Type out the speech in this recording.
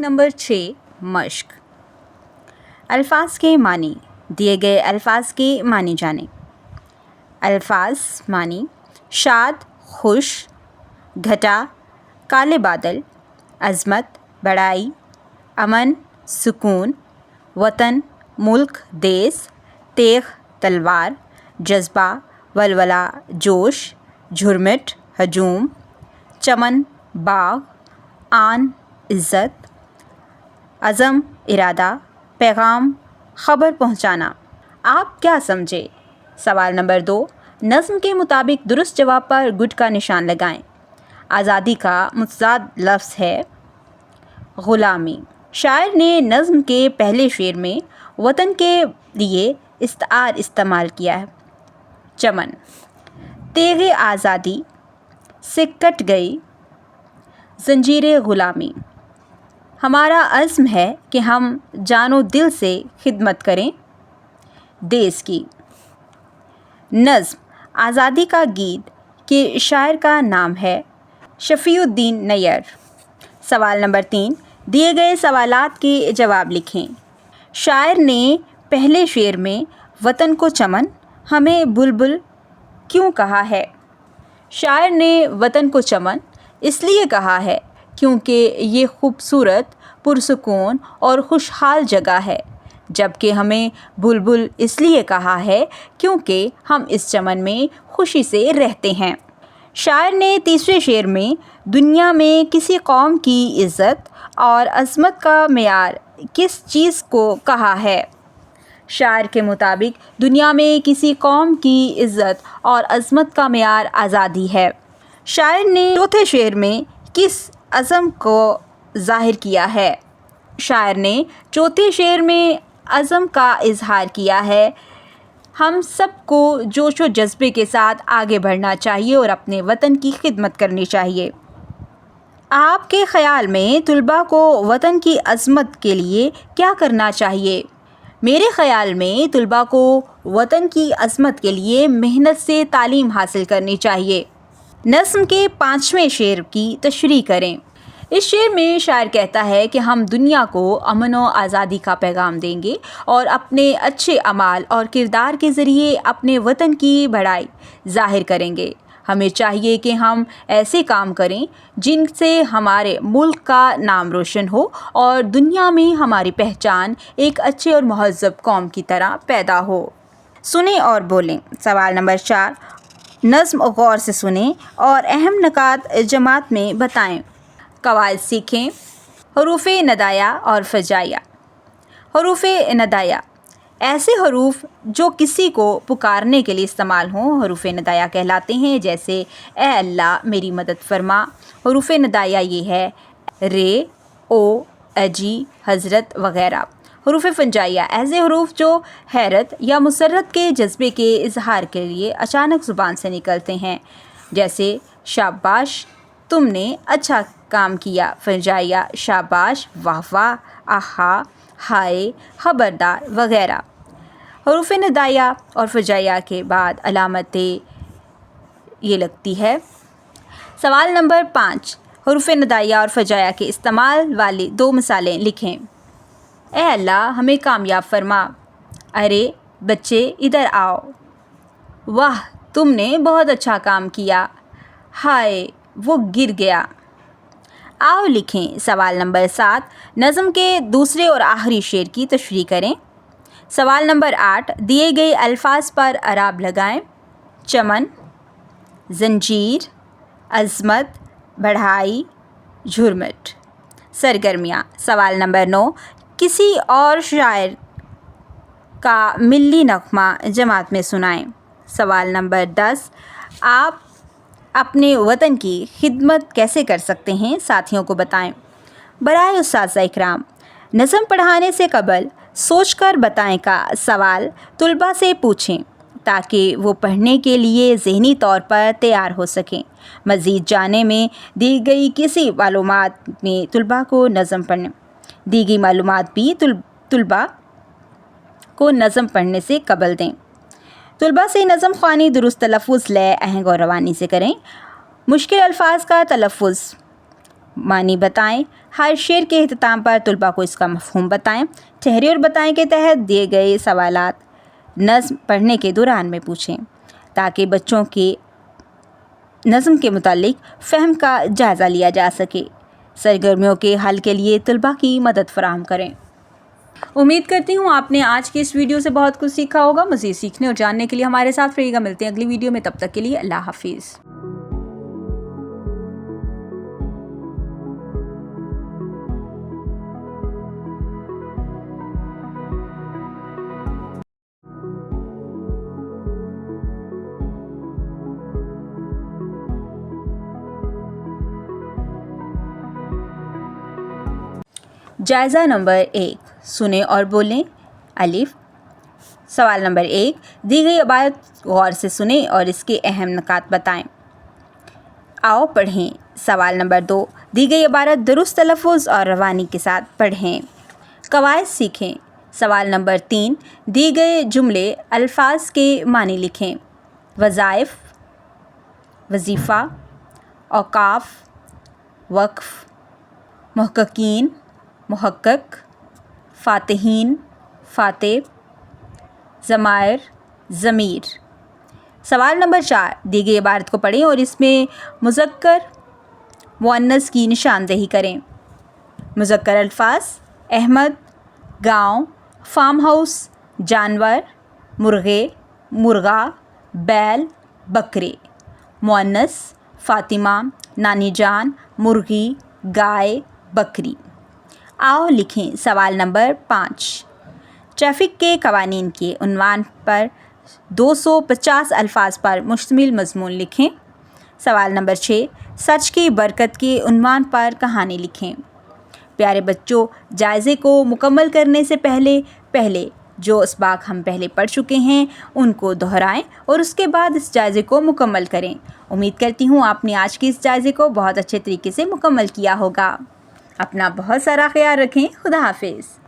Number 6 मश्क। अल्फाज के मानी। दिए गए अल्फाज के मानी जाने। अल्फाज मानी: शाद, खुश, घटा, काले बादल, अज़मत, बड़ाई, अमन, सुकून, वतन, मुल्क, देश, तेग, तलवार, जज्बा, वलवला, जोश, झुरमिट, हजूम, चमन, बाग, आन, इज़्ज़त, अज़म, इरादा, पैगाम, ख़बर पहुँचाना। आप क्या समझे? सवाल नंबर 2, नज़्म के मुताबिक दुरुस्त जवाब पर गुड का निशान लगाएं। आज़ादी का मुतज़ाद लफ्ज़ है ग़ुलामी। शायर ने नज़्म के पहले शेर में वतन के लिए इस्तार इस्तेमाल किया है। चमन: तेग़े आज़ादी से कट गई ज़ंजीरे ग़ुलामी। हमारा अज़्म है कि हम जानो दिल से खिदमत करें देश की। नज़्म आज़ादी का गीत के शायर का नाम है शफ़ीउद्दीन नैयर। सवाल नंबर 3, दिए गए सवालात के जवाब लिखें। शायर ने पहले शेर में वतन को चमन, हमें बुलबुल क्यों कहा है? शायर ने वतन को चमन इसलिए कहा है क्योंकि ये खूबसूरत, पुरसुकून और खुशहाल जगह है, जबकि हमें बुलबुल इसलिए कहा है क्योंकि हम इस चमन में खुशी से रहते हैं। शायर ने तीसरे शेर में दुनिया में किसी कौम की इज़्ज़त और अज़मत का मेयार किस चीज़ को कहा है? शायर के मुताबिक दुनिया में किसी कौम की इज़्ज़त और अज़मत का मेयार आज़ादी है। शायर ने चौथे शेर में किस अज़म को ज़ाहिर किया है? शायर ने चौथे शेर में अज़म का इजहार किया है। हम सबको जोश व जज्बे के साथ आगे बढ़ना चाहिए और अपने वतन की खिदमत करनी चाहिए। आपके ख़याल में तुलबा को वतन की अज़मत के लिए क्या करना चाहिए? मेरे ख़याल में तुलबा को वतन की अज़मत के लिए मेहनत से तालीम हासिल करनी चाहिए। नज़्म के 5वें शेर की तशरीह करें। इस शेर में शायर कहता है कि हम दुनिया को अमन और आज़ादी का पैगाम देंगे और अपने अच्छे अमाल और किरदार के ज़रिए अपने वतन की बड़ाई ज़ाहिर करेंगे। हमें चाहिए कि हम ऐसे काम करें जिनसे हमारे मुल्क का नाम रोशन हो और दुनिया में हमारी पहचान एक अच्छे और महज़्ज़ब कौम की तरह पैदा हो। सुने और बोलें। सवाल नंबर 4, नज़्म गौर से सुनें और अहम नकात जमात में बताएं। कवायद सीखें। हरूफ नदाया और फजाया। हरूफ नदाया ऐसे हरूफ जो किसी को पुकारने के लिए इस्तेमाल हों हरूफ नदाया कहलाते हैं, जैसे ए अल्लाह मेरी मदद फरमा। हरूफ नदाया ये है रे, ओ, अजी, हज़रत वग़ैरह। हरूफ फंजाइया ऐसे हरूफ जो हैरत या मुसर्रत के जज्बे के इजहार के लिए अचानक ज़ुबान से निकलते हैं, जैसे शाबाश, तुमने अच्छा काम किया। फंजाइया शाबाश, वाह वाह, आहा, हाय, ख़बरदार वग़ैरह। हरूफ नदाया और फजाइया के बाद अलामतें ये लगती है। सवाल नंबर 5, हरूफ नदाया और फजाइया के इस्तेमाल वाली 2 मिसालें लिखें। ए अल्लाह हमें कामयाब फरमा। अरे बच्चे इधर आओ। वाह तुमने बहुत अच्छा काम किया। हाय वो गिर गया। आओ लिखें। सवाल नंबर 7, नज़्म के दूसरे और आखिरी शेर की तशरीह करें। सवाल नंबर 8, दिए गए अल्फाज पर अराब लगाएं। चमन, ज़ंजीर, अज़मत, बढ़ाई, झुरमिट। सरगर्मियाँ। सवाल नंबर 9, किसी और शायर का मिल्ली नग़मा जमात में सुनाएं। सवाल नंबर 10, आप अपने वतन की खिदमत कैसे कर सकते हैं, साथियों को बताएं। बराए उस्ताज़ा इकराम, नज़्म पढ़ाने से कबल सोचकर बताएं का सवाल तुलबा से पूछें ताकि वो पढ़ने के लिए ज़हनी तौर पर तैयार हो सकें। मज़ीद जाने में दी गई किसी मालूमात में तुलबा को नज़्म पढ़ने दी गई मालूमात भी तुलबा को नज़्म पढ़ने से कबल दें। तुलबा से नज़्म ख़्वानी दुरुस्त तलफ़ुज़, लय, आहंग और रवानी से करें। मुश्किल अल्फाज का तलफ़ुज़ معنی بتائیں۔ ہر شعر کے اختتام پر طلباء کو اس کا مفہوم بتائیں۔ ٹھہرے اور بتائیں کے تحت دیے گئے سوالات نظم پڑھنے کے دوران میں پوچھیں تاکہ بچوں کے نظم کے متعلق فہم کا جائزہ لیا جا سکے۔ سرگرمیوں کے حل کے لیے طلباء کی مدد فراہم کریں۔ امید کرتی ہوں آپ نے آج کی اس ویڈیو سے بہت کچھ سیکھا ہوگا۔ مزید سیکھنے اور جاننے کے لیے ہمارے ساتھ رہیے گا۔ ملتے ہیں اگلی ویڈیو میں، تب تک کے لیے اللہ حافظ۔ جائزہ نمبر 1، سنیں اور بولیں۔ الف۔ سوال نمبر 1، دی گئی عبارت غور سے سنیں اور اس کے اہم نکات بتائیں۔ آؤ پڑھیں۔ سوال نمبر 2، دی گئی عبارت درست تلفظ اور روانی کے ساتھ پڑھیں۔ قواعد سیکھیں۔ سوال نمبر 3، دی گئے جملے الفاظ کے معنی لکھیں۔ وظائف، وظیفہ، اوقاف، وقف، محققین، محقق، فاتحین، فاتح، ضمائر، ضمیر۔ سوال نمبر 4، دی گئی عبارت کو پڑھیں اور اس میں مذکر مؤنث کی نشاندہی کریں۔ مذکر الفاظ: احمد، گاؤں، فارم ہاؤس، جانور، مرغے، مرغا، بیل، بکرے۔ مؤنث: فاطمہ، نانی جان، مرغی، گائے، بکری۔ آؤ لکھیں۔ سوال نمبر 5، ٹریفک کے قوانین کے عنوان پر 250 الفاظ پر مشتمل مضمون لکھیں۔ سوال نمبر 6، سچ کی برکت کے عنوان پر کہانی لکھیں۔ پیارے بچوں، جائزے کو مکمل کرنے سے پہلے جو اسباق ہم پہلے پڑھ چکے ہیں ان کو دہرائیں اور اس کے بعد اس جائزے کو مکمل کریں۔ امید کرتی ہوں آپ نے آج کے اس جائزے کو بہت اچھے طریقے سے مکمل کیا ہوگا۔ اپنا بہت سارا خیال رکھیں۔ خدا حافظ۔